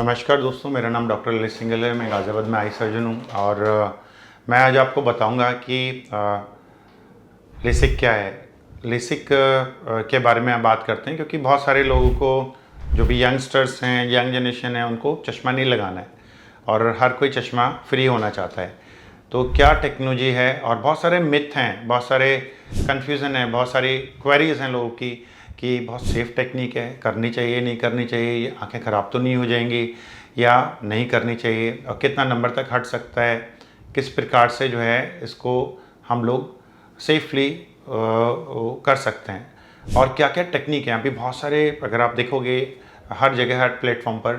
नमस्कार दोस्तों, मेरा नाम डॉक्टर ललित सिंघल है। मैं गाज़ियाबाद में आई सर्जन हूँ और मैं आज आपको बताऊंगा कि लेसिक क्या है। लेसिक के बारे में आप बात करते हैं क्योंकि बहुत सारे लोगों को, जो भी यंगस्टर्स हैं, यंग जनरेशन है, उनको चश्मा नहीं लगाना है और हर कोई चश्मा फ्री होना चाहता है। तो क्या टेक्नोलॉजी है, और बहुत सारे मिथ हैं, बहुत सारे कन्फ्यूज़न है, बहुत सारी क्वेरीज हैं लोगों की कि बहुत सेफ़ टेक्निक है, करनी चाहिए नहीं करनी चाहिए, ये आँखें ख़राब तो नहीं हो जाएंगी या नहीं करनी चाहिए, और कितना नंबर तक हट सकता है, किस प्रकार से जो है इसको हम लोग सेफली कर सकते हैं, और क्या क्या टेक्निक है। अभी बहुत सारे, अगर आप देखोगे हर जगह, हर प्लेटफॉर्म पर,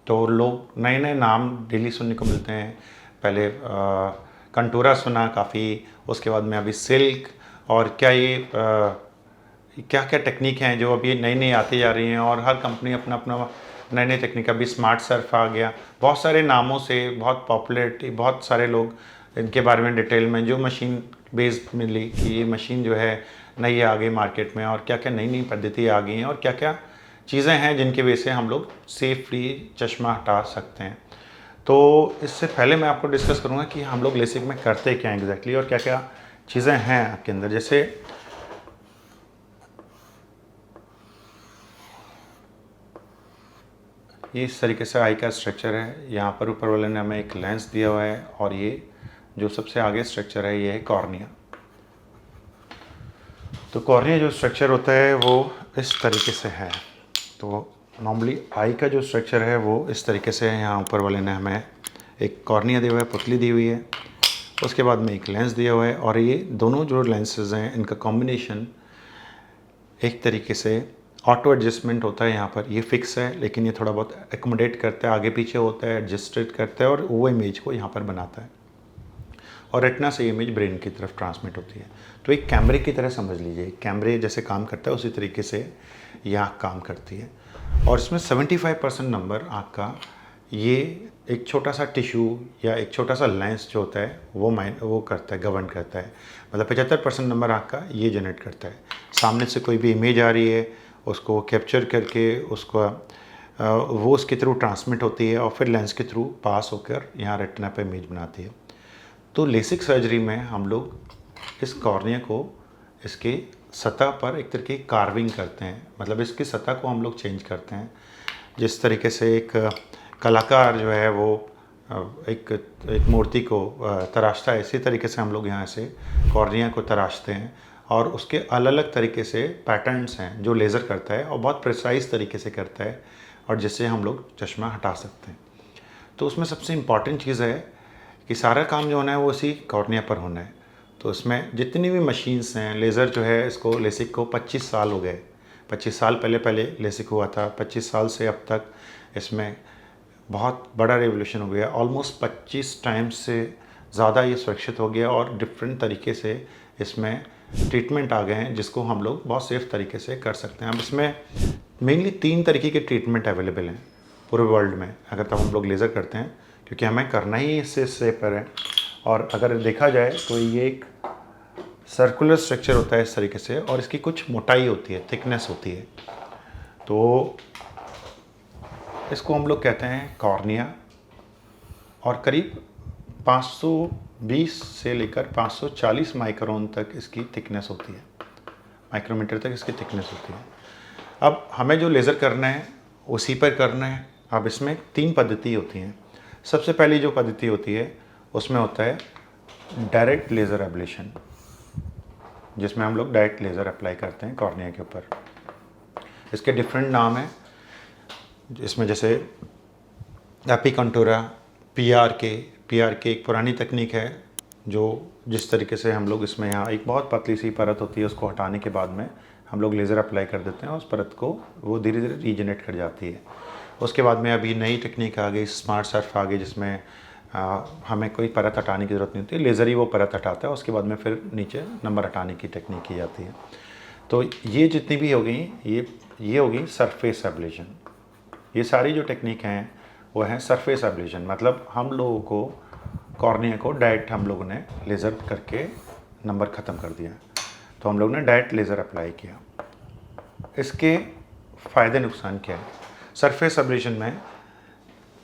तो लोग नए नए नाम डेली सुनने को मिलते हैं। पहले कंटूरा सुना काफ़ी, उसके बाद में अभी सिल्क, और क्या ये क्या क्या टेक्निक हैं जो अभी नई नई आती जा रही हैं, और हर कंपनी अपना अपना नए नए टेक्निक। अभी स्मार्ट सर्फ आ गया, बहुत सारे नामों से, बहुत पॉपुलरिटी, बहुत सारे लोग इनके बारे में डिटेल में, जो मशीन बेस्ड मिली कि ये मशीन जो है नई आ गई मार्केट में, और क्या क्या नई नई पद्धति आ गई हैं, और क्या क्या चीज़ें हैं जिनकी वजह से हम लोग सेफली चश्मा हटा सकते हैं। तो इससे पहले मैं आपको डिस्कस करूँगा कि हम लोग लेसिक में करते क्या एग्जैक्टली, और क्या क्या चीज़ें हैं आपके अंदर। जैसे ये इस तरीके से आई का स्ट्रक्चर है। यहाँ पर ऊपर वाले ने हमें एक लेंस दिया हुआ है, और ये जो सबसे आगे स्ट्रक्चर है ये है कॉर्निया। तो कॉर्निया जो स्ट्रक्चर होता है वो इस तरीके से है। तो नॉर्मली आई का जो स्ट्रक्चर है वो इस तरीके से है। यहाँ ऊपर वाले ने हमें एक कॉर्निया दिया हुआ है, पुतली दी हुई है, उसके बाद में एक लेंस दिया हुआ है, और ये दोनों जो लेंसेज हैं इनका कॉम्बिनेशन एक तरीके से ऑटो एडजस्टमेंट होता है। यहाँ पर ये फिक्स है, लेकिन ये थोड़ा बहुत एकोमोडेट करता है, आगे पीछे होता है, एडजस्टेड करता है, और वो इमेज को यहाँ पर बनाता है, और रेटिना से इमेज ब्रेन की तरफ ट्रांसमिट होती है। तो एक कैमरे की तरह समझ लीजिए, कैमरे जैसे काम करता है उसी तरीके से ये आँख काम करती है। और इसमें 75% नंबर आँख का, ये एक छोटा सा टिश्यू या एक छोटा सा लेंस जो होता है वो करता है, गवर्न करता है। मतलब 75% नंबर आँख का ये जनरेट करता है। सामने से कोई भी इमेज आ रही है, उसको कैप्चर करके उसको वो उसके थ्रू ट्रांसमिट होती है, और फिर लेंस के थ्रू पास होकर यहाँ रेटिना पे इमेज बनाती है। तो लेसिक सर्जरी में हम लोग इस कॉर्निया को, इसके सतह पर एक तरह की कार्विंग करते हैं। मतलब इसकी सतह को हम लोग चेंज करते हैं। जिस तरीके से एक कलाकार जो है वो एक मूर्ति को तराशता है, इसी तरीके से हम लोग यहाँ से कॉर्निया को तराशते हैं, और उसके अलग अलग तरीके से पैटर्न्स हैं जो लेज़र करता है, और बहुत प्रिसाइज तरीके से करता है, और जिससे हम लोग चश्मा हटा सकते हैं। तो उसमें सबसे इम्पॉर्टेंट चीज़ है कि सारा काम जो होना है वो इसी कॉर्निया पर होना है। तो इसमें जितनी भी मशीन्स हैं, लेज़र जो है, इसको लेसिक को 25 साल हो गए। 25 साल पहले लेसिक हुआ था। 25 साल से अब तक इसमें बहुत बड़ा रेवोल्यूशन हो गया। ऑलमोस्ट 25 टाइम्स से ज़्यादा ये सुरक्षित हो गया, और डिफरेंट तरीके से इसमें ट्रीटमेंट आ गए हैं जिसको हम लोग बहुत सेफ़ तरीके से कर सकते हैं। अब इसमें मेनली 3 तरीके के ट्रीटमेंट अवेलेबल हैं पूरे वर्ल्ड में, अगर तब हम लोग लेज़र करते हैं, क्योंकि हमें करना ही इससे सेफर है। और अगर देखा जाए तो ये एक सर्कुलर स्ट्रक्चर होता है इस तरीके से, और इसकी कुछ मोटाई होती है, थिकनेस होती है। तो इसको हम लोग कहते हैं कॉर्निया, और करीब 520 से लेकर 540 माइक्रोन तक इसकी थिकनेस होती है, माइक्रोमीटर तक इसकी थिकनेस होती है। अब हमें जो लेज़र करना है उसी पर करना है। अब इसमें 3 पद्धति होती हैं। सबसे पहली जो पद्धति होती है उसमें होता है डायरेक्ट लेज़र एब्लेशन, जिसमें हम लोग डायरेक्ट लेज़र अप्लाई करते हैं कॉर्निया के ऊपर। इसके डिफरेंट नाम हैं, इसमें जैसे एपिकंटूरा, पीआरके एक पुरानी तकनीक है, जो जिस तरीके से हम लोग इसमें यहाँ एक बहुत पतली सी परत होती है, उसको हटाने के बाद में हम लोग लेज़र अप्लाई कर देते हैं, उस परत को वो धीरे धीरे रीजनरेट कर जाती है। उसके बाद में अभी नई टेक्निक आ गई, स्मार्ट सर्फ आ गई, जिसमें हमें कोई परत हटाने की ज़रूरत नहीं होती, लेज़र ही वो परत हटाता है। उसके बाद में फिर नीचे नंबर हटाने की टेक्निक की जाती है। तो ये जितनी भी हो गई, ये हो गई सरफेस एब्लेशन। ये सारी जो टेक्निक हैं वो है सरफेस एब्लेशन, मतलब हम लोगों को कॉर्निया को डायरेक्ट हम लोगों ने लेज़र करके नंबर ख़त्म कर दिया। तो हम लोग ने डायरेक्ट लेज़र अप्लाई किया। इसके फ़ायदे नुकसान क्या है? सरफेस एब्लेशन में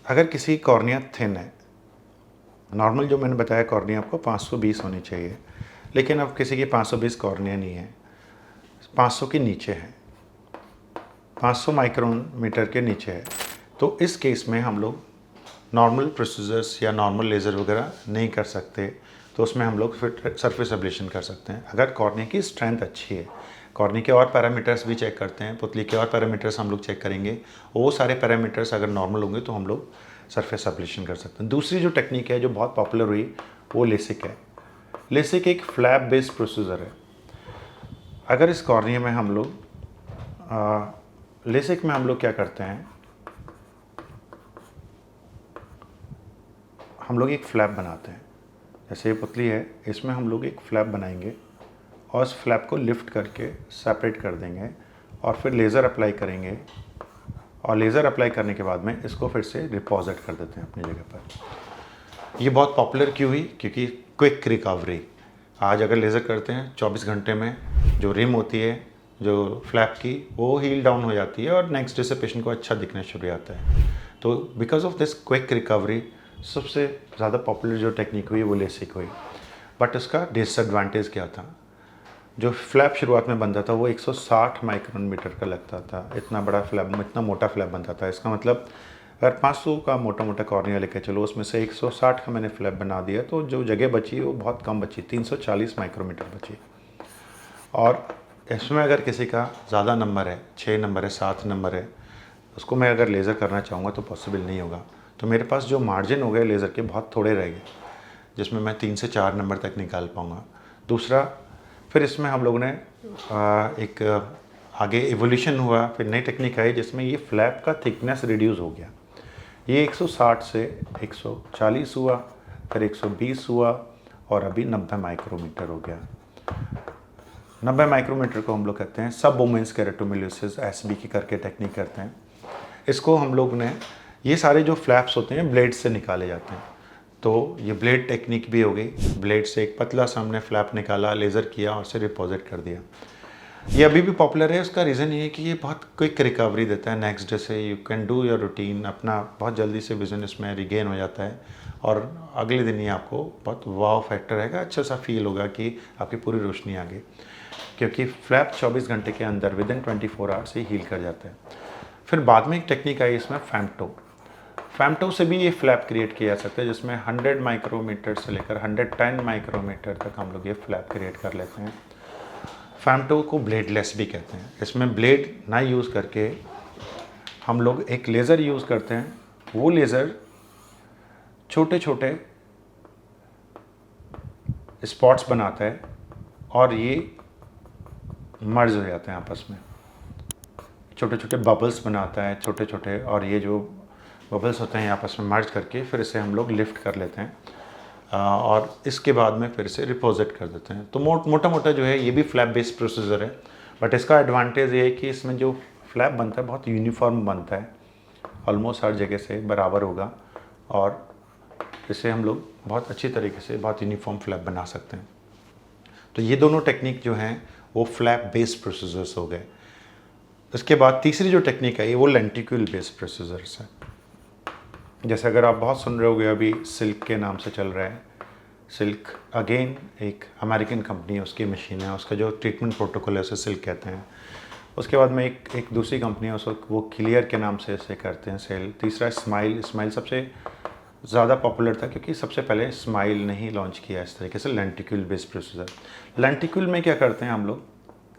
अगर किसी कॉर्निया थिन है, नॉर्मल जो मैंने बताया कॉर्निया आपको 520 होनी चाहिए, लेकिन अब किसी की 520 कॉर्निया नहीं है, 500 के नीचे है, 500 माइक्रोमीटर के नीचे है, तो इस केस में हम लोग नॉर्मल प्रोसीजर्स या नॉर्मल लेज़र वगैरह नहीं कर सकते। तो उसमें हम लोग फिर सरफेस एब्लेशन कर सकते हैं। अगर कॉर्निया की स्ट्रेंथ अच्छी है, कॉर्निया के और पैरामीटर्स भी चेक करते हैं, पुतली के और पैरामीटर्स हम लोग चेक करेंगे, वो सारे पैरामीटर्स अगर नॉर्मल होंगे तो हम लोग सरफेस एब्लेशन कर सकते हैं। दूसरी जो टेक्निक है जो बहुत पॉपुलर हुई वो लेसिक है। लेसिक एक फ्लैप बेस्ड प्रोसीजर है। अगर इस कॉर्निया में हम लोग लेसिक में हम लोग क्या करते हैं, हम लोग एक फ्लैप बनाते हैं। जैसे ये पुतली है, इसमें हम लोग एक फ्लैप बनाएंगे और उस फ्लैप को लिफ्ट करके सेपरेट कर देंगे और फिर लेज़र अप्लाई करेंगे, और लेज़र अप्लाई करने के बाद में इसको फिर से डिपॉजिट कर देते हैं अपनी जगह पर। ये बहुत पॉपुलर क्यों हुई? क्योंकि क्विक रिकवरी। आज अगर लेज़र करते हैं 24 घंटे में जो रिम होती है जो फ्लैप की, वो हील डाउन हो जाती है और नेक्स्ट डे से पेशेंट को अच्छा दिखना शुरू हो जाता है। तो because of this quick recovery सबसे ज़्यादा पॉपुलर जो टेक्निक हुई वो लेसिक हुई। बट इसका डिसएडवांटेज क्या था? जो फ्लैप शुरुआत में बनता था वो 160 माइक्रोमीटर का लगता था। इतना बड़ा फ्लैप, इतना मोटा फ्लैप बनता था। इसका मतलब अगर 500 का मोटा मोटा कॉर्निया लेके चलो, उसमें से 160 का मैंने फ्लैप बना दिया, तो जो जगह बची वो बहुत कम बची, 340 माइक्रोमीटर बची। और इसमें अगर किसी का ज़्यादा नंबर है, 6 नंबर है, 7 नंबर है, उसको मैं अगर लेज़र करना चाहूँगा तो पॉसिबल नहीं होगा। तो मेरे पास जो मार्जिन हो गए लेज़र के बहुत थोड़े रह गए, जिसमें मैं 3 से 4 नंबर तक निकाल पाऊँगा। दूसरा, फिर इसमें हम लोगों ने एक आगे एवोल्यूशन हुआ, फिर नई टेक्निक आई जिसमें ये फ्लैप का थिकनेस रिड्यूस हो गया। ये 160 से 140 हुआ, फिर 120 हुआ और अभी 90 माइक्रोमीटर हो गया। 90 माइक्रोमीटर को हम लोग कहते हैं सब वुमेन्स केरेटोमिलियोसिस, एसबी की करके टेक्निक करते हैं। इसको हम लोग ने, ये सारे जो फ्लैप्स होते हैं ब्लेड से निकाले जाते हैं, तो ये ब्लेड टेक्निक भी हो गई। ब्लेड से एक पतला सा हमने फ्लैप निकाला, लेज़र किया और उसे डिपॉजिट कर दिया। ये अभी भी पॉपुलर है। उसका रीज़न ये है कि ये बहुत क्विक रिकवरी देता है। नेक्स्ट डे से you can do your routine, अपना बहुत जल्दी से विजन इसमें रिगेन हो जाता है और अगले दिन ही आपको बहुत वाव फैक्टर रहेगा, अच्छा सा फील होगा कि आपकी पूरी रोशनी आ गई, क्योंकि फ्लैप 24 घंटे के अंदर विद इन 24 आवर्स ही हील कर जाता है। फिर बाद में एक टेक्निक आई इसमें फैम्टो। फैम्टो से भी ये फ्लैप क्रिएट किया जा सकता है, जिसमें 100 माइक्रोमीटर से लेकर 110 माइक्रोमीटर तक हम लोग ये फ्लैप क्रिएट कर लेते हैं। फैम्टो को ब्लेडलेस भी कहते हैं। इसमें ब्लेड ना यूज़ करके हम लोग एक लेज़र यूज़ करते हैं। वो लेज़र छोटे छोटे स्पॉट्स बनाता है और ये मर्ज हो जाते हैं आपस में, छोटे छोटे बबल्स बनाता है छोटे छोटे, और ये जो बबल्स होते हैं आपस में मर्ज करके फिर इसे हम लोग लिफ्ट कर लेते हैं और इसके बाद में फिर इसे रिपोजिट कर देते हैं। तो मोटा मोटा जो है ये भी फ्लैप बेस्ड प्रोसीजर है, बट इसका एडवांटेज ये है कि इसमें जो फ्लैप बनता है बहुत यूनिफॉर्म बनता है, ऑलमोस्ट हर जगह से बराबर होगा और इसे हम लोग बहुत अच्छी तरीके से बहुत यूनिफॉर्म फ्लैप बना सकते हैं। तो ये दोनों टेक्निक जो हैं वो फ्लैप बेस्ड प्रोसीजर्स हो गए। इसके बाद तीसरी जो टेक्निक है वो लेंटिक्यूल बेस्ड प्रोसीजर्स है। जैसे अगर आप बहुत सुन रहे होगे अभी सिल्क के नाम से चल रहा है। सिल्क अगेन एक अमेरिकन कंपनी है, उसकी मशीन है, उसका जो ट्रीटमेंट प्रोटोकॉल है उसे सिल्क कहते हैं। उसके बाद में एक दूसरी कंपनी है, उसको वो क्लियर के नाम से इसे करते हैं सेल। तीसरा स्माइल। स्माइल सबसे ज़्यादा पॉपुलर था क्योंकि सबसे पहले स्माइल ने ही लॉन्च किया इस तरीके से लेंटिक्यूल बेस्ड प्रोसीजर। लेंटिक्यूल में क्या करते हैं हम लोग,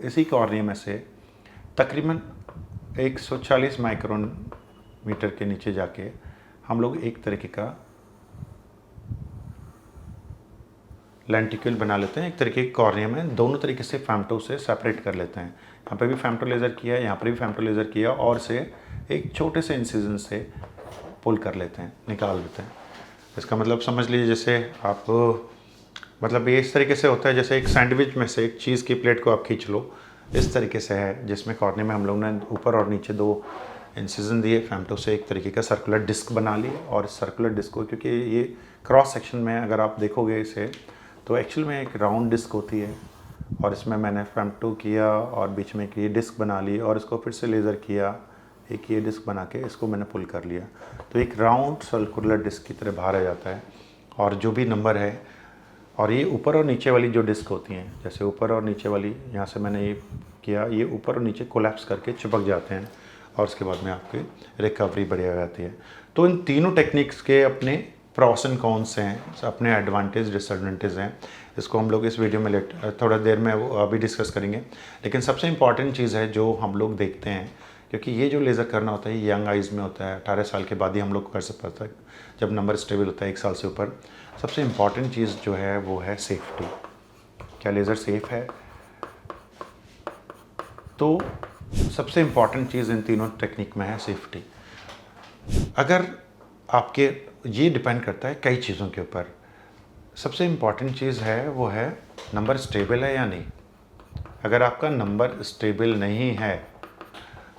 इसी कॉर्निया में से तकरीबन 140 माइक्रोमीटर के नीचे जाके हम लोग एक तरीके का लेंटिक्यूल बना लेते हैं। एक तरीके की कॉर्निया में दोनों तरीके से फैम्टो से सेपरेट कर लेते हैं। यहाँ पे भी फैम्टो लेज़र किया, यहाँ पर भी फैम्टो लेज़र किया और से एक छोटे से इंसिजन से पुल कर लेते हैं, निकाल देते हैं। इसका मतलब समझ लीजिए जैसे आप, मतलब ये इस तरीके से होता है जैसे एक सैंडविच में से एक चीज़ की प्लेट को आप खींच लो, इस तरीके से है, जिसमें कॉर्निया में हम लोग ने ऊपर और नीचे 2 इंसिजन दिए, फैम्टो से एक तरीके का सर्कुलर डिस्क बना ली। और इस सर्कुलर डिस्क को, क्योंकि ये क्रॉस सेक्शन में अगर आप देखोगे इसे, तो एक्चुअल में एक राउंड डिस्क होती है और इसमें मैंने फैम्टो किया और बीच में एक ये डिस्क बना ली और इसको फिर से लेज़र किया, एक ये डिस्क बना के इसको मैंने पुल कर लिया, तो एक राउंड सर्कुलर डिस्क की तरह बाहर आ जाता है। और जो भी नंबर है, और ये ऊपर और नीचे वाली जो डिस्क होती हैं, जैसे ऊपर और नीचे वाली, यहाँ से मैंने ये किया, ये ऊपर और नीचे कोलैप्स करके चिपक जाते हैं और उसके बाद में आपकी रिकवरी बढ़िया हो जाती है। तो इन तीनों टेक्निक्स के अपने प्रॉस एंड कॉन्स हैं, अपने एडवांटेज डिसएडवांटेज हैं। इसको हम लोग इस वीडियो में थोड़ा देर में वो अभी डिस्कस करेंगे। लेकिन सबसे इम्पॉर्टेंट चीज़ है जो हम लोग देखते हैं, क्योंकि ये जो लेज़र करना होता है यंग आइज़ में होता है, 18 साल के बाद ही हम लोग कर सकते हैं, जब नंबर स्टेबल होता है 1 साल से ऊपर। सबसे इम्पॉर्टेंट चीज़ जो है वो है सेफ्टी। क्या लेज़र सेफ़ है? तो सबसे इम्पॉर्टेंट चीज़ इन तीनों टेक्निक में है सेफ्टी। अगर आपके, ये डिपेंड करता है कई चीज़ों के ऊपर। सबसे इम्पॉर्टेंट चीज़ है वो है नंबर स्टेबल है या नहीं। अगर आपका नंबर स्टेबल नहीं है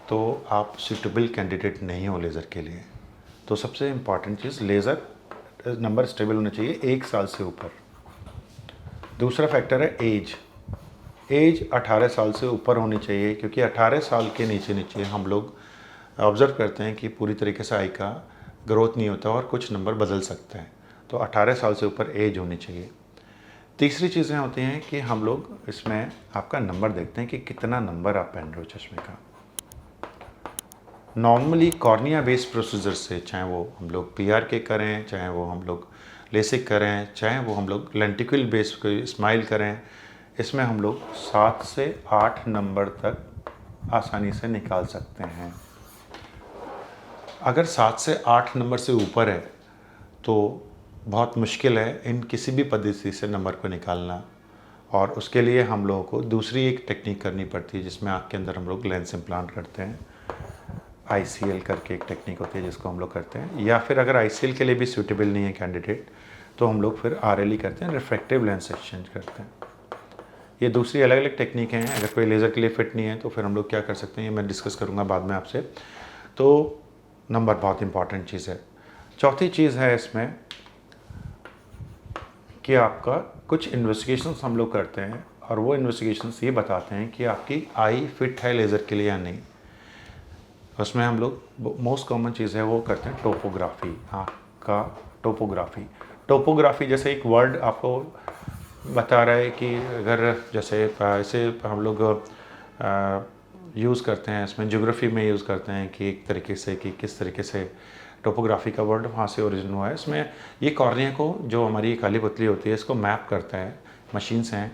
तो आप सूटेबल कैंडिडेट नहीं हो लेज़र के लिए। तो सबसे इम्पॉर्टेंट चीज़, लेज़र नंबर स्टेबल होना चाहिए 1 साल से ऊपर। दूसरा फैक्टर है एज। एज 18 साल से ऊपर होनी चाहिए, क्योंकि 18 साल के नीचे नीचे हम लोग ऑब्ज़र्व करते हैं कि पूरी तरीके से आई का ग्रोथ नहीं होता और कुछ नंबर बदल सकते हैं। तो 18 साल से ऊपर एज होनी चाहिए। तीसरी चीज़ें होती हैं कि हम लोग इसमें आपका नंबर देखते हैं कि कितना नंबर आप पहन रहे हो चश्मे का। नॉर्मली कॉर्निया बेस्ड प्रोसीजर से, चाहे वो हम लोग PRK करें, चाहे वो हम लोग लेसिक करें, चाहे वो हम लोग लेंटिक्यूल बेस्ड कोई स्माइल करें, इसमें हम लोग 7 से 8 नंबर तक आसानी से निकाल सकते हैं। अगर 7 से 8 नंबर से ऊपर है तो बहुत मुश्किल है इन किसी भी पद्धति से नंबर को निकालना, और उसके लिए हम लोगों को दूसरी एक टेक्निक करनी पड़ती है, जिसमें आँख के अंदर हम लोग लेंस इम्प्लांट करते हैं। ICL करके एक टेक्निक होती है जिसको हम लोग करते हैं, या फिर अगर ICL के लिए भी सूटेबल नहीं है कैंडिडेट, तो हम लोग फिर RLE करते हैं, रिफ्रैक्टिव लेंस एक्सचेंज करते हैं। ये दूसरी अलग अलग टेक्निक हैं। अगर कोई लेज़र के लिए फिट नहीं है तो फिर हम लोग क्या कर सकते हैं, ये मैं डिस्कस करूँगा बाद में आपसे। तो नंबर बहुत इंपॉर्टेंट चीज़ है। चौथी चीज़ है इसमें कि आपका कुछ इन्वेस्टिगेशंस हम लोग करते हैं, और वो इन्वेस्टिगेशंस ये बताते हैं कि आपकी आई फिट है लेज़र के लिए या नहीं। उसमें हम लोग मोस्ट कॉमन चीज़ है वो करते हैं टोपोग्राफी, आँख का टोपोग्राफी। टोपोग्राफी जैसे एक वर्ड आपको बता रहा है कि अगर जैसे इसे हम लोग यूज़ करते हैं, इसमें ज्योग्राफी में यूज़ करते हैं कि एक तरीके से कि किस तरीके से टोपोग्राफी का वर्ड वहाँ से ओरिजिन हुआ है। इसमें ये कॉर्निया को, जो हमारी काली पुतली होती है, इसको मैप करता है। मशीन्स हैं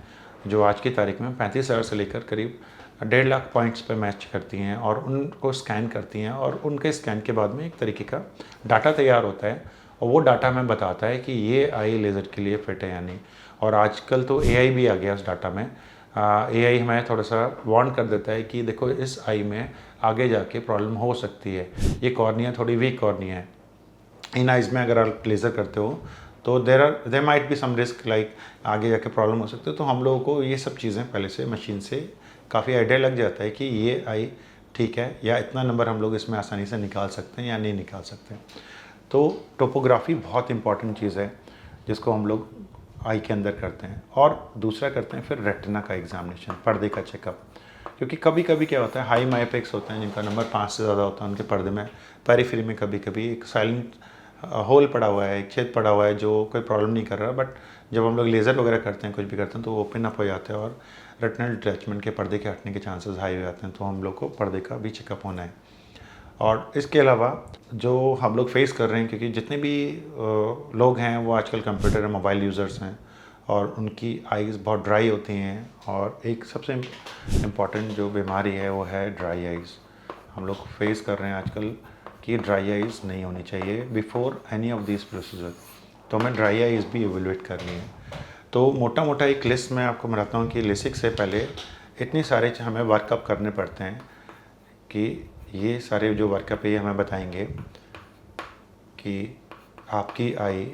जो आज की तारीख में 35,000 से लेकर करीब 1.5 लाख पॉइंट्स पे मैच करती हैं और उनको स्कैन करती हैं, और उनके स्कैन के बाद में एक तरीके का डाटा तैयार होता है, और वो डाटा हमें बताता है कि ये आई लेज़र के लिए फिट है या नहीं। और आजकल तो AI भी आ गया उस डाटा में। AI हमें थोड़ा सा वार्न कर देता है कि देखो इस आई में आगे जाके प्रॉब्लम हो सकती है, ये कॉर्निया थोड़ी वीक कॉर्निया है, इन आइज़ में अगर आप लेज़र करते हो तो there might be some risk, like आगे जाके प्रॉब्लम हो सकती है। तो हम लोगों को ये सब चीज़ें पहले से मशीन से काफ़ी आइडिया लग जाता है कि ये आई ठीक है, या इतना नंबर हम लोग इसमें आसानी से निकाल सकते हैं या नहीं निकाल सकते। तो टोपोग्राफी बहुत इंपॉर्टेंट चीज़ है जिसको हम लोग आई के अंदर करते हैं। और दूसरा करते हैं फिर रेटिना का एग्जामिनेशन, पर्दे का चेकअप। क्योंकि कभी कभी क्या होता है, हाई मायोपिक्स होते हैं जिनका नंबर 5 से ज़्यादा होता है, उनके पर्दे में पेरिफेरी में कभी कभी एक साइलेंट होल पड़ा हुआ है, एक छेद पड़ा हुआ है जो कोई प्रॉब्लम नहीं कर रहा, बट जब हम लोग लेज़र वगैरह करते हैं, कुछ भी करते हैं, तो वो ओपन अप हो जाते हैं और रेटिनल डिटैचमेंट के, पर्दे के हटने के चांसेस हाई हो जाते हैं। तो हम लोग को पर्दे का भी चेकअप होना है। और इसके अलावा जो हम लोग फेस कर रहे हैं, क्योंकि जितने भी लोग हैं वो आजकल कंप्यूटर और मोबाइल यूज़र्स हैं, और उनकी आईज़ बहुत ड्राई होती हैं, और एक सबसे इम्पॉर्टेंट जो बीमारी है वो है ड्राई आईज़। हम लोग फेस कर रहे हैं आजकल कि ड्राई आईज़ नहीं होनी चाहिए before any of this procedure. तो हमें ड्राई आईज़ भी एवेलुएट करनी है। तो मोटा मोटा एक लिस्ट में आपको बताता हूँ कि लेसिक से पहले इतने सारे हमें वर्कअप करने पड़ते हैं कि ये सारे जो वर्कअप है ये हमें बताएंगे कि आपकी आई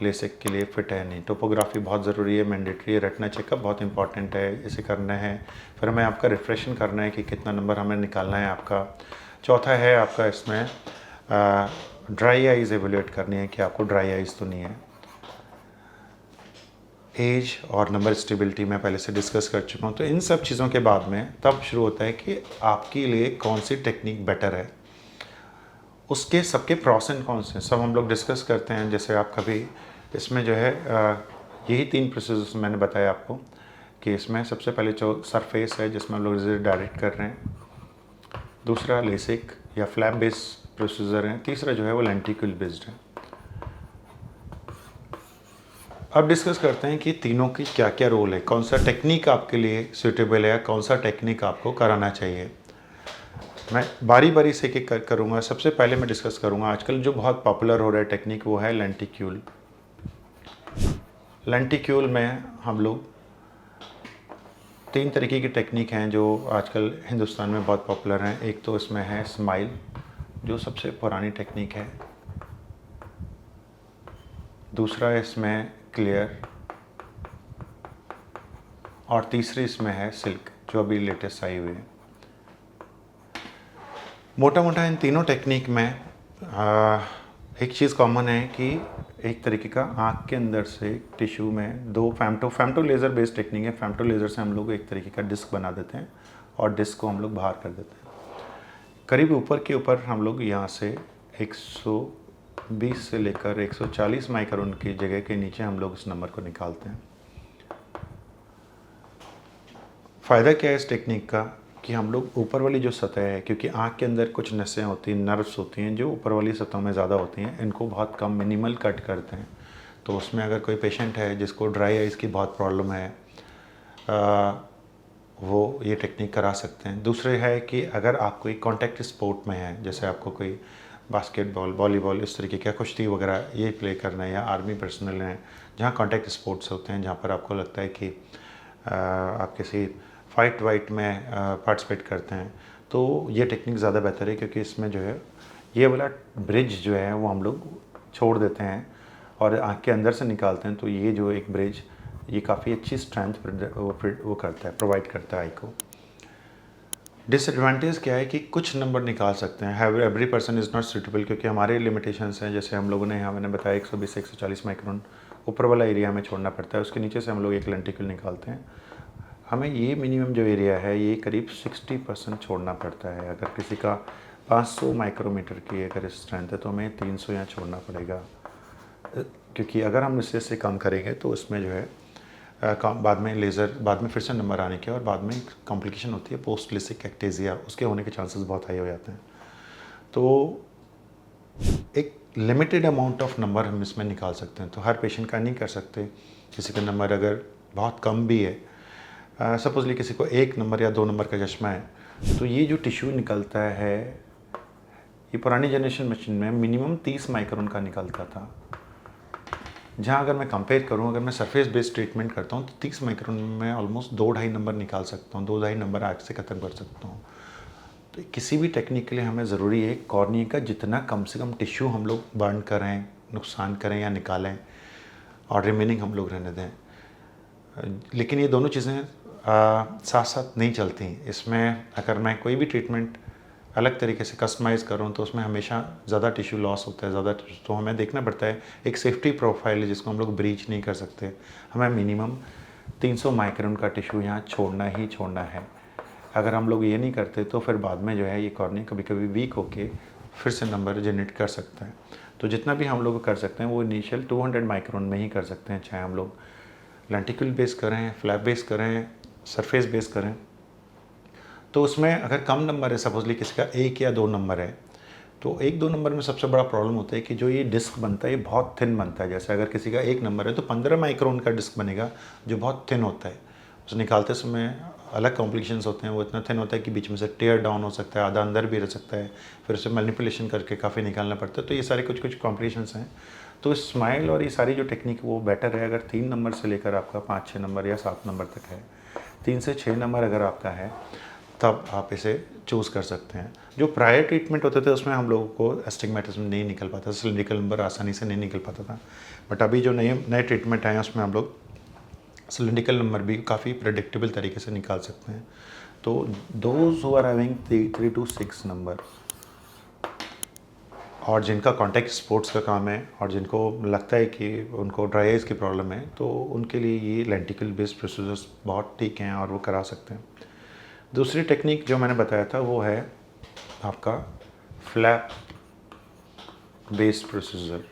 लेसिक के लिए फिट है नहीं। टोपोग्राफी बहुत ज़रूरी है, मैंडेटरी है। रेटिना चेकअप बहुत इंपॉर्टेंट है, इसे करना है। फिर हमें आपका रिफ्रेशन करना है कि कितना नंबर हमें निकालना है आपका। चौथा है आपका इसमें ड्राई आइज़ एवेल्यूएट करनी है कि आपको ड्राई आइज़ तो नहीं है। एज और नंबर स्टेबिलिटी मैं पहले से डिस्कस कर चुका हूँ। तो इन सब चीज़ों के बाद में तब शुरू होता है कि आपके लिए कौन सी टेक्निक बेटर है। उसके सबके प्रॉस एंड कॉन्स हैं, सब हम लोग डिस्कस करते हैं। जैसे आप कभी इसमें जो है यही 3 प्रोसीजर्स मैंने बताया आपको कि इसमें सबसे पहले जो सरफेस है जिसमें हम लोग रिजल्ट डायरेक्ट कर रहे हैं, दूसरा लेसिक या फ्लैप बेस्ड प्रोसीजर है, तीसरा जो है वो लेंटिक्यूल बेस्ड है। अब डिस्कस करते हैं कि तीनों की क्या क्या रोल है, कौन सा टेक्निक आपके लिए सूटेबल है, कौन सा टेक्निक आपको कराना चाहिए। मैं बारी बारी से एक करूँगा। सबसे पहले मैं डिस्कस करूँगा आजकल जो बहुत पॉपुलर हो रहा है टेक्निक, वो है लेंटिक्यूल। लेंटिक्यूल में हम लोग 3 तरीके की टेक्निक हैं जो आजकल हिंदुस्तान में बहुत पॉपुलर हैं। एक तो इसमें है स्माइल, जो सबसे पुरानी टेक्निक है। दूसरा इसमें क्लियर, और तीसरी इसमें है सिल्क, जो अभी लेटेस्ट आई हुई है। मोटा मोटा इन तीनों टेक्निक में एक चीज़ कॉमन है कि एक तरीके का आँख के अंदर से टिश्यू में दो फैम्टो लेज़र बेस्ड टेक्निक है। फैम्टो लेज़र से हम लोग एक तरीके का डिस्क बना देते हैं और डिस्क को हम लोग बाहर कर देते हैं। करीब ऊपर के ऊपर हम लोग यहाँ से 120 से लेकर 140 माइक्रोन की जगह के नीचे हम लोग इस नंबर को निकालते हैं। फ़ायदा क्या है इस टेक्निक का कि हम लोग ऊपर वाली जो सतह है, क्योंकि आँख के अंदर कुछ नसें होती हैं, नर्व्स होती हैं जो ऊपर वाली सतहों में ज़्यादा होती हैं, इनको बहुत कम मिनिमल कट करते हैं। तो उसमें अगर कोई पेशेंट है जिसको ड्राई आइज़ की बहुत प्रॉब्लम है, वो ये टेक्निक करा सकते हैं। दूसरे है कि अगर आप कोई कॉन्टैक्ट स्पोर्ट में है, जैसे आपको कोई बास्केटबॉल, वॉलीबॉल, इस तरीके का कुश्ती वगैरह ये प्ले करना है, या आर्मी पर्सनल हैं जहाँ कॉन्टैक्ट स्पोर्ट्स होते हैं, जहाँ पर आपको लगता है कि आप किसी फाइट वाइट में पार्टिसिपेट करते हैं, तो ये टेक्निक ज़्यादा बेहतर है। क्योंकि इसमें जो है ये वाला ब्रिज जो है वो हम लोग छोड़ देते हैं और आँख के अंदर से निकालते हैं। तो ये जो एक ब्रिज, ये काफ़ी अच्छी स्ट्रेंथ वो करता है, प्रोवाइड करता है आई को। डिसएडवांटेज क्या है कि कुछ नंबर निकाल सकते हैं, every person is not suitable, क्योंकि हमारे लिमिटेशंस हैं। जैसे हम लोगों ने यहाँ मैंने बताया 120 से 140 माइक्रोन ऊपर वाला एरिया में छोड़ना पड़ता है, उसके नीचे से हम लोग एक लेंटिक्यूल निकालते हैं। हमें ये मिनिमम जो एरिया है ये करीब 60% छोड़ना पड़ता है। अगर किसी का 500 माइक्रोमीटर की अगर स्ट्रेंथ है तो हमें 300 यहाँ छोड़ना पड़ेगा, क्योंकि अगर हम इससे कम करेंगे तो इसमें जो है बाद में लेज़र, बाद में फिर से नंबर आने के और बाद में कॉम्प्लिकेशन होती है पोस्ट लेसिक एक्टेजिया, उसके होने के चांसेस बहुत हाई हो जाते हैं। तो एक लिमिटेड अमाउंट ऑफ नंबर हम इसमें निकाल सकते हैं। तो हर पेशेंट का नहीं कर सकते। किसी का नंबर अगर बहुत कम भी है, सपोजली किसी को 1 नंबर या 2 नंबर का चश्मा है, तो ये जो टिश्यू निकलता है, ये पुरानी जनरेशन मशीन में मिनिमम 30 माइक्रोन का निकलता था। जहाँ अगर मैं कंपेयर करूँ, अगर मैं सरफेस बेस्ड ट्रीटमेंट करता हूँ तो 30 माइक्रोन में ऑलमोस्ट 2-2.5 नंबर निकाल सकता हूँ, 2-2.5 नंबर आँख से ख़त्म कर सकता हूँ। तो किसी भी टेक्निक के लिए हमें ज़रूरी है कॉर्निया का जितना कम से कम टिश्यू हम लोग बर्न करें, नुकसान करें या निकालें, और रिमेनिंग हम लोग रहने दें। लेकिन ये दोनों चीज़ें साथ साथ नहीं चलती। इसमें अगर मैं कोई भी ट्रीटमेंट अलग तरीके से कस्टमाइज़ करूँ तो उसमें हमेशा ज़्यादा टिश्यू लॉस होता है, ज़्यादा। तो हमें देखना पड़ता है एक सेफ्टी प्रोफाइल है जिसको हम लोग ब्रीच नहीं कर सकते। हमें मिनिमम 300 माइक्रोन का टिश्यू यहाँ छोड़ना ही छोड़ना है। अगर हम लोग ये नहीं करते तो फिर बाद में जो है ये कॉर्निया कभी कभी वीक होके फिर से नंबर जनरेट कर सकता है। तो जितना भी हम लोग कर सकते हैं वो इनिशियल 200 माइक्रोन में ही कर सकते हैं, चाहे हम लोग लेंटिक्यूल बेस करें, फ्लैप बेस करें, सरफेस बेस करें। तो उसमें अगर कम नंबर है, सपोजली किसी का 1 या 2 नंबर है, तो 1-2 नंबर में सबसे बड़ा प्रॉब्लम होता है कि जो ये डिस्क बनता है ये बहुत थिन बनता है। जैसे अगर किसी का 1 नंबर है तो 15 माइक्रोन का डिस्क बनेगा जो बहुत थिन होता है। उसे निकालते समय अलग कॉम्प्लिकेशंस होते हैं। वो इतना थिन होता है कि बीच में से टेयर डाउन हो सकता है, आधा अंदर भी रह सकता है, फिर उसे मैनिपुलेशन करके काफ़ी निकालना पड़ता है। तो ये सारे कुछ कॉम्प्लिकेशंस हैं। तो स्माइल और ये सारी जो टेक्निक वो बेटर है अगर 3 नंबर से लेकर आपका 5-6 नंबर या 7 नंबर तक है। 3 से 6 नंबर अगर आपका है तब आप इसे चूज़ कर सकते हैं। जो प्रायर ट्रीटमेंट होते थे उसमें हम लोगों को एस्टिग्मेटिज्म नहीं निकल पाता, सिलिंड्रिकल नंबर आसानी से नहीं निकल पाता था। बट अभी जो नए ट्रीटमेंट आए हैं उसमें हम लोग सिलिंड्रिकल नंबर भी काफ़ी प्रेडिक्टेबल तरीके से निकाल सकते हैं। तो those who are having 3 to 6 number और जिनका कॉन्टैक्ट स्पोर्ट्स का काम है और जिनको लगता है कि उनको ड्राई आइज़ की प्रॉब्लम है, तो उनके लिए ये लेंटिक्यूल बेस्ड प्रोसीजर्स बहुत ठीक हैं और वो करा सकते हैं। दूसरी टेक्निक जो मैंने बताया था वो है आपका flap based procedure.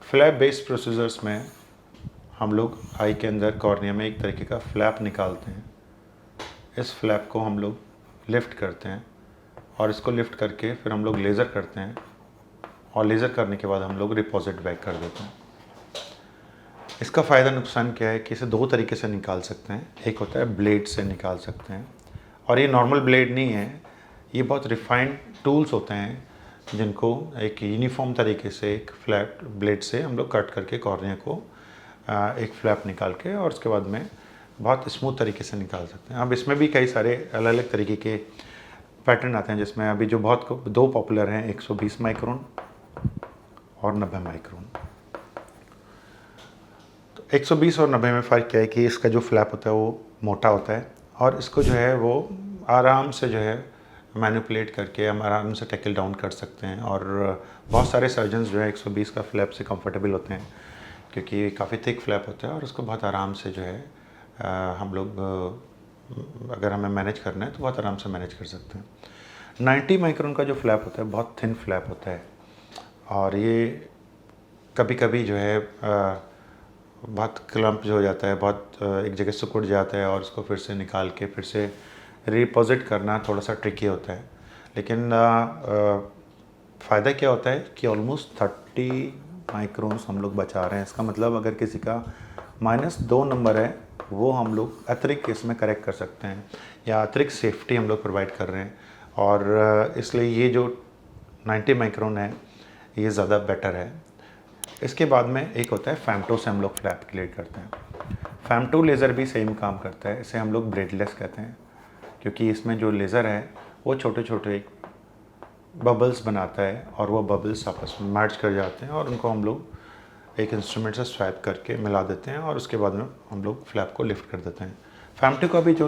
Flap based procedures में हम लोग आई के अंदर कॉर्निया में एक तरीके का फ्लैप निकालते हैं। इस फ्लैप को हम लोग लिफ्ट करते हैं और इसको लिफ्ट करके फिर हम लोग लेज़र करते हैं और लेज़र करने के बाद हम लोग डिपॉजिट बैक कर देते हैं। इसका फ़ायदा नुकसान क्या है कि इसे दो तरीके से निकाल सकते हैं। एक होता है ब्लेड से निकाल सकते हैं, और ये नॉर्मल ब्लेड नहीं है, ये बहुत रिफाइंड टूल्स होते हैं जिनको एक यूनिफॉर्म तरीके से एक फ्लैट ब्लेड से हम लोग कट करके कॉर्निया को एक फ्लैप निकाल के और उसके बाद में बहुत स्मूथ तरीके से निकाल सकते हैं। अब इसमें भी कई सारे अलग अलग तरीके के पैटर्न आते हैं, जिसमें अभी जो बहुत दो पॉपुलर हैं 120 माइक्रोन और 90 माइक्रोन। तो 120 और 90 में फ़र्क क्या है कि इसका जो फ्लैप होता है वो मोटा होता है और इसको जो है वो आराम से जो है मैनिपुलेट करके हम आराम से टैकल डाउन कर सकते हैं। और बहुत सारे सर्जन्स जो है 120 का फ्लैप से कंफर्टेबल होते हैं क्योंकि काफ़ी थिक फ्लैप होता है और उसको बहुत आराम से जो है हम लोग अगर हमें मैनेज करना है तो बहुत आराम से मैनेज कर सकते हैं। 90 माइक्रोन का जो फ्लैप होता है बहुत थिन फ्लैप होता है और ये कभी कभी जो है बहुत क्लम्प जो हो जाता है, बहुत एक जगह सिकुड़ जाता है और उसको फिर से निकाल के फिर से रिपोजिट करना थोड़ा सा ट्रिकी होता है। लेकिन फ़ायदा क्या होता है कि ऑलमोस्ट 30 माइक्रोन्स हम लोग बचा रहे हैं। इसका मतलब अगर किसी का -2 नंबर है वो हम लोग अतिरिक्त इसमें करेक्ट कर सकते हैं या अतिरिक्त सेफ्टी हम लोग प्रोवाइड कर रहे हैं, और इसलिए ये जो 90 माइक्रोन है ये ज़्यादा बेटर है। इसके बाद में एक होता है फैमटो से हम लोग फ्लैप क्रिएट करते हैं। फैमटो लेज़र भी सेम काम करता है, इसे हम लोग ब्लेडलेस कहते हैं क्योंकि इसमें जो लेज़र है वो छोटे छोटे बबल्स बनाता है और वो बबल्स आपस में मर्ज कर जाते हैं और उनको हम लोग एक इंस्ट्रूमेंट से स्वैप करके मिला देते हैं और उसके बाद में हम लोग फ्लैप को लिफ्ट कर देते हैं। फैमटो का भी जो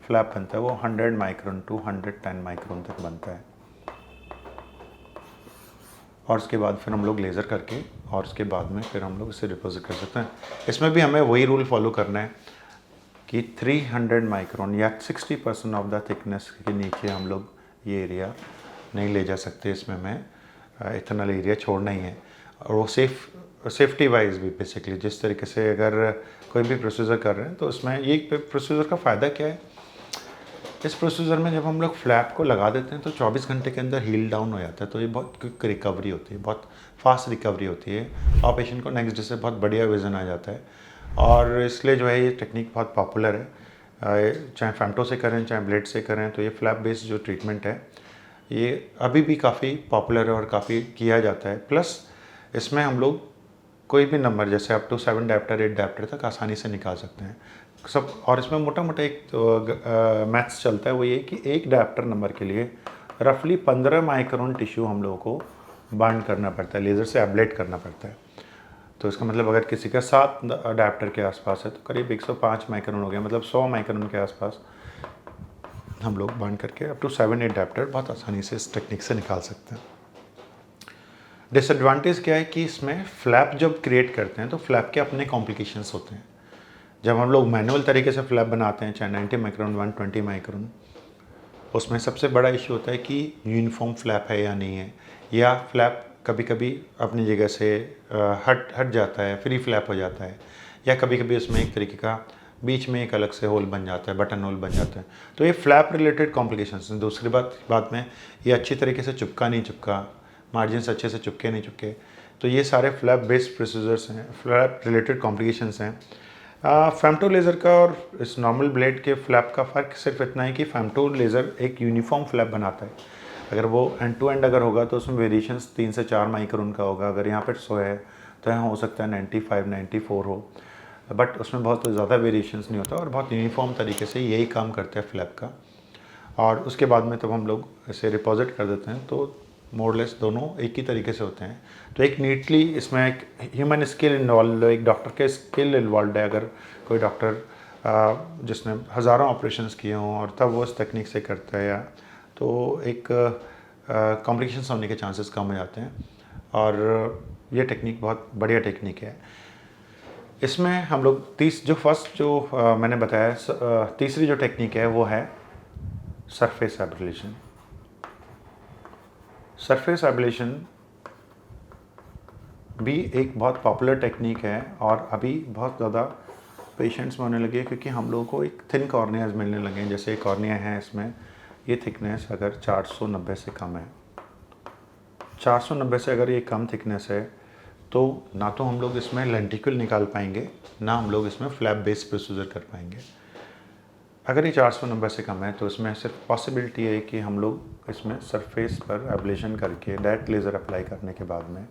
फ्लैप बनता है वो 100 माइक्रोन टू 110 माइक्रोन तक बनता है और उसके बाद फिर हम लोग लेज़र करके और उसके बाद में फिर हम लोग इसे डिपॉजिट कर सकते हैं। इसमें भी हमें वही रूल फॉलो करना है कि 300 माइक्रोन या 60% ऑफ द थिकनेस के नीचे हम लोग ये एरिया नहीं ले जा सकते। इसमें हमें इतना एरिया छोड़ना ही है और वो सेफ्टी वाइज भी बेसिकली जिस तरीके से अगर कोई भी प्रोसीजर कर रहे हैं तो उसमें ये प्रोसीजर का फ़ायदा क्या है, इस प्रोसीजर में जब हम लोग फ्लैप को लगा देते हैं तो 24 घंटे के अंदर हील डाउन हो जाता है। तो ये बहुत क्विक रिकवरी होती है, बहुत फास्ट रिकवरी होती है और पेशेंट को नेक्स्ट डे से बहुत बढ़िया विज़न आ जाता है और इसलिए जो है ये टेक्निक बहुत पॉपुलर है। चाहे फैमटो से करें चाहे ब्लेड से करें तो ये फ्लैप बेस्ड जो ट्रीटमेंट है ये अभी भी काफ़ी पॉपुलर है और काफ़ी किया जाता है। प्लस इसमें हम लोग कोई भी नंबर जैसे अप टू 7 डायप्टर 8 डायप्टर तक आसानी से निकाल सकते हैं सब। और इसमें मोटा मोटा एक मैथ्स चलता है, वो ये कि एक डायप्टर नंबर के लिए रफली 15 माइक्रोन टिश्यू हम लोगों को बाइंड करना पड़ता है, लेज़र से एब्लेट करना पड़ता है। तो इसका मतलब अगर किसी का 7 डायप्टर के आसपास है तो करीब 105 माइक्रोन हो गया, मतलब 100 माइक्रोन के आसपास हम लोग बाइंड करके अप टू 7-8 डायप्टर बहुत आसानी से इस टेक्निक से निकाल सकते हैं। डिसएडवांटेज क्या है कि इसमें फ्लैप जब क्रिएट करते हैं तो फ्लैप के अपने कॉम्प्लिकेशंस होते हैं। जब हम लोग मैनुअल तरीके से फ्लैप बनाते हैं चाहे 90 माइक्रोन 120 माइक्रोन, उसमें सबसे बड़ा इशू होता है कि यूनिफॉर्म फ्लैप है या नहीं है, या फ्लैप कभी कभी अपनी जगह से हट जाता है, फ्री फ्लैप हो जाता है, या कभी कभी उसमें एक तरीके का बीच में एक अलग से होल बन जाता है, बटन होल बन जाता है। तो ये फ्लैप रिलेटेड कॉम्प्लिकेशंस हैं। दूसरी बात में ये अच्छी तरीके से चिपका नहीं चिपका, मार्जिन अच्छे से चिपके नहीं चिपके, तो ये सारे फ्लैप बेस्ड प्रोसीजर्स हैं, फ्लैप रिलेटेड कॉम्प्लिकेशंस हैं। फैमटो लेज़र का और इस नॉर्मल ब्लेड के फ्लैप का फ़र्क सिर्फ इतना है कि फैमटो लेज़र एक यूनिफॉर्म फ्लैप बनाता है। अगर वो एंड टू एंड अगर होगा तो उसमें वेरिएशंस 3 से 4 माइक्रोन का होगा। अगर यहाँ पर 100 है तो यहाँ हो सकता है 95 94 हो, बट उसमें बहुत ज़्यादा वेरिएशंस नहीं होता और बहुत यूनिफॉर्म तरीके से यही काम करता है फ्लैप का। और उसके बाद में तब हम लोग इसे डिपॉजिट कर देते हैं तो मोरलेस दोनों एक ही तरीके से होते हैं। तो एक नीटली इसमें एक ह्यूमन स्किल इन्वॉल्व, एक डॉक्टर के स्किल इन्वॉल्व है। अगर कोई डॉक्टर जिसने हज़ारों ऑपरेशंस किए हों और तब वो इस तकनीक से करता है या तो एक कॉम्प्लिकेशंस होने के चांसेस कम हो जाते हैं और ये टेक्निक बहुत बढ़िया टेक्निक है। इसमें हम लोग मैंने बताया तीसरी जो टेक्निक है वो है सरफेस एब्रेशन। सरफेस एब्लेशन भी एक बहुत पॉपुलर टेक्निक है और अभी बहुत ज़्यादा पेशेंट्स में होने लगे क्योंकि हम लोगों को एक थिन कॉर्नियाज मिलने लगे हैं। जैसे कॉर्निया है, इसमें ये थिकनेस अगर 490 से कम है, 490 से अगर ये कम थिकनेस है तो ना तो हम लोग इसमें लेंटिक्यूल निकाल पाएंगे, ना हम लोग इसमें फ्लैप बेस्ड प्रोसीजर कर पाएंगे। अगर ये 490 से कम है तो इसमें सिर्फ पॉसिबिलिटी है कि हम लोग इसमें सरफेस पर एब्लेशन करके डायरेक्ट लेज़र अप्लाई करने के बाद में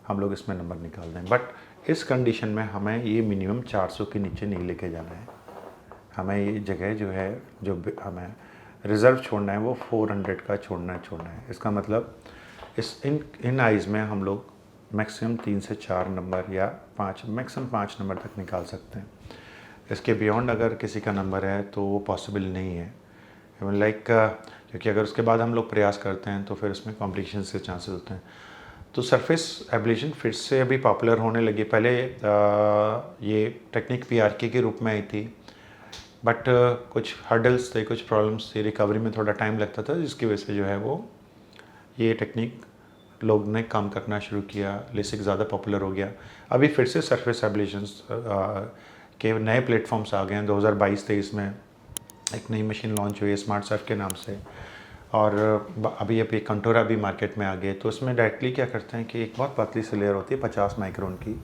हम लोग इसमें नंबर निकाल दें। बट इस कंडीशन में हमें ये मिनिमम 400 के नीचे नहीं लेके जाना है। हमें ये जगह जो है, जो हमें रिज़र्व छोड़ना है वो 400 का छोड़ना है। इसका मतलब इन आइज़ में हम लोग मैक्सिमम 3 से 4 नंबर या 5, मैक्सिमम 5 नंबर तक निकाल सकते हैं। इसके बियॉन्ड अगर किसी का नंबर है तो वो पॉसिबल नहीं है, क्योंकि अगर उसके बाद हम लोग प्रयास करते हैं तो फिर उसमें कॉम्प्लिकेशन के चांसेस होते हैं। तो सरफेस एब्लेशन फिर से अभी पॉपुलर होने लगी। पहले ये टेक्निक PRK के रूप में आई थी, बट कुछ हर्डल्स थे, कुछ प्रॉब्लम्स थी, रिकवरी में थोड़ा टाइम लगता था, जिसकी वजह से जो है वो ये टेक्निक लोग ने काम करना शुरू किया, लेसिक ज़्यादा पॉपुलर हो गया। अभी फिर से सरफेस एब्लेशंस के नए प्लेटफॉर्म्स आ गए हैं। 2022-23 में एक नई मशीन लॉन्च हुई है स्मार्ट सर्फ के नाम से, और अभी कंटोरा भी मार्केट में आ गए। तो उसमें डायरेक्टली क्या करते हैं कि एक बहुत पतली सी लेयर होती है 50 माइक्रोन की,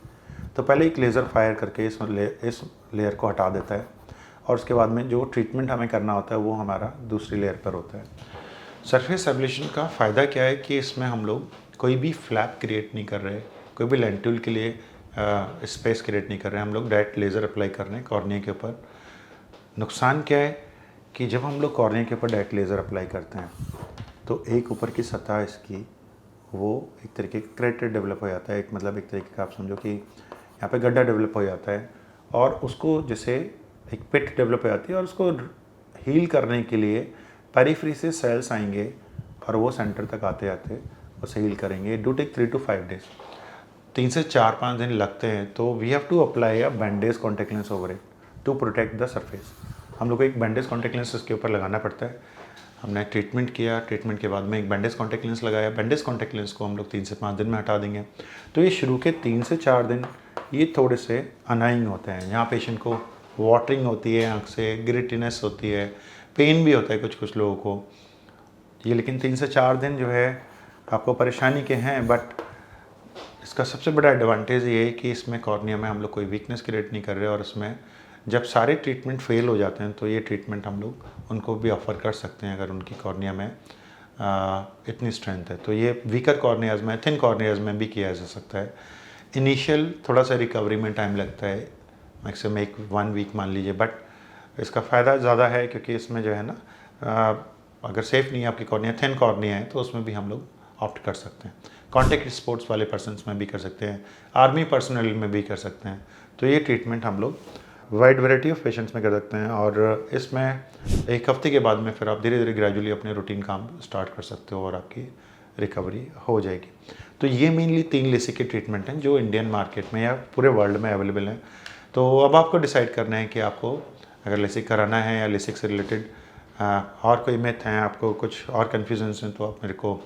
तो पहले एक लेज़र फायर करके इस लेयर को हटा देता है और उसके बाद में जो ट्रीटमेंट हमें करना होता है वो हमारा दूसरी लेयर पर होता है। सरफेस एब्लेशन का फ़ायदा क्या है कि इसमें हम लोग कोई भी फ्लैप क्रिएट नहीं कर रहे, कोई भी लेंटिल के लिए स्पेस क्रिएट नहीं कर रहे हैं, हम लोग डायरेक्ट लेज़र अप्लाई कर रहे हैं कॉर्निया के ऊपर। नुकसान क्या है कि जब हम लोग कॉर्निया के ऊपर डायरेक्ट लेज़र अप्लाई करते हैं तो एक ऊपर की सतह इसकी वो एक तरीके का क्रेटर डेवलप हो जाता है, एक तरीके का आप समझो कि यहाँ पे गड्ढा डेवलप हो जाता है, और उसको जैसे एक पिट डेवलप हो जाती है, और उसको हील करने के लिए पेरिफेरी से सेल्स आएंगे और वो सेंटर तक आते आते उसे हील करेंगे। डू टेक 3 to 5 days, 3 से 4-5 दिन लगते हैं। तो we have to apply a bandage contact lens over it to protect the surface. हम लोग को एक बैंडेज कॉन्टैक्ट लेंस इसके ऊपर लगाना पड़ता है। हमने ट्रीटमेंट किया, ट्रीटमेंट के बाद में एक बैंडेज कॉन्टैक्ट लेंस लगाया। बैंडेज कॉन्टैक्ट लेंस को हम लोग 3 से 5 दिन में हटा देंगे। तो ये शुरू के 3 से 4 दिन ये थोड़े से अनाइंग होते हैं। यहाँ पेशेंट को वाटरिंग होती है आँख से, ग्रिटिनेस होती है, पेन भी होता है कुछ लोगों को ये, लेकिन 3 से 4 दिन जो है आपको परेशानी के हैं। बट इसका सबसे बड़ा एडवांटेज ये है कि इसमें कॉर्निया में हम लोग कोई वीकनेस क्रिएट नहीं कर रहे, और इसमें जब सारे ट्रीटमेंट फेल हो जाते हैं तो ये ट्रीटमेंट हम लोग उनको भी ऑफ़र कर सकते हैं अगर उनकी कॉर्निया में इतनी स्ट्रेंथ है। तो ये वीकर कॉर्नियाज में, थिन कॉर्नियाज में भी किया जा सकता है। इनिशियल थोड़ा सा रिकवरी में टाइम लगता है, मैक्सिमम 1 वीक मान लीजिए, बट इसका फ़ायदा ज़्यादा है क्योंकि इसमें जो है ना अगर सेफ़ नहीं है आपकी कॉर्निया, थिन कॉर्निया है, तो उसमें भी हम लोग ऑप्ट कर सकते हैं। कॉन्टैक्ट स्पोर्ट्स वाले पर्सनस में भी कर सकते हैं, आर्मी पर्सनल में भी कर सकते हैं। तो ये ट्रीटमेंट हम लोग वाइड वैरायटी ऑफ पेशेंट्स में कर सकते हैं, और इसमें 1 हफ्ते के बाद में फिर आप धीरे धीरे ग्रेजुअली अपने रूटीन काम स्टार्ट कर सकते हो और आपकी रिकवरी हो जाएगी। तो ये मेनली 3 लेसिक के ट्रीटमेंट हैं जो इंडियन मार्केट में या पूरे वर्ल्ड में अवेलेबल हैं। तो अब आपको डिसाइड करना है कि आपको अगर लेसिक कराना है या लेसिक से रिलेटेड और कोई मिथ हैं, आपको कुछ और कन्फ्यूजन्स हैं, तो आप मेरे को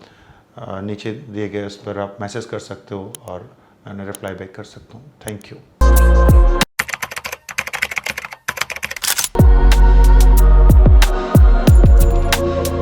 नीचे दिए गए उस पर आप मैसेज कर सकते हो और मैं रिप्लाई बैक कर सकता हूँ। Thank you.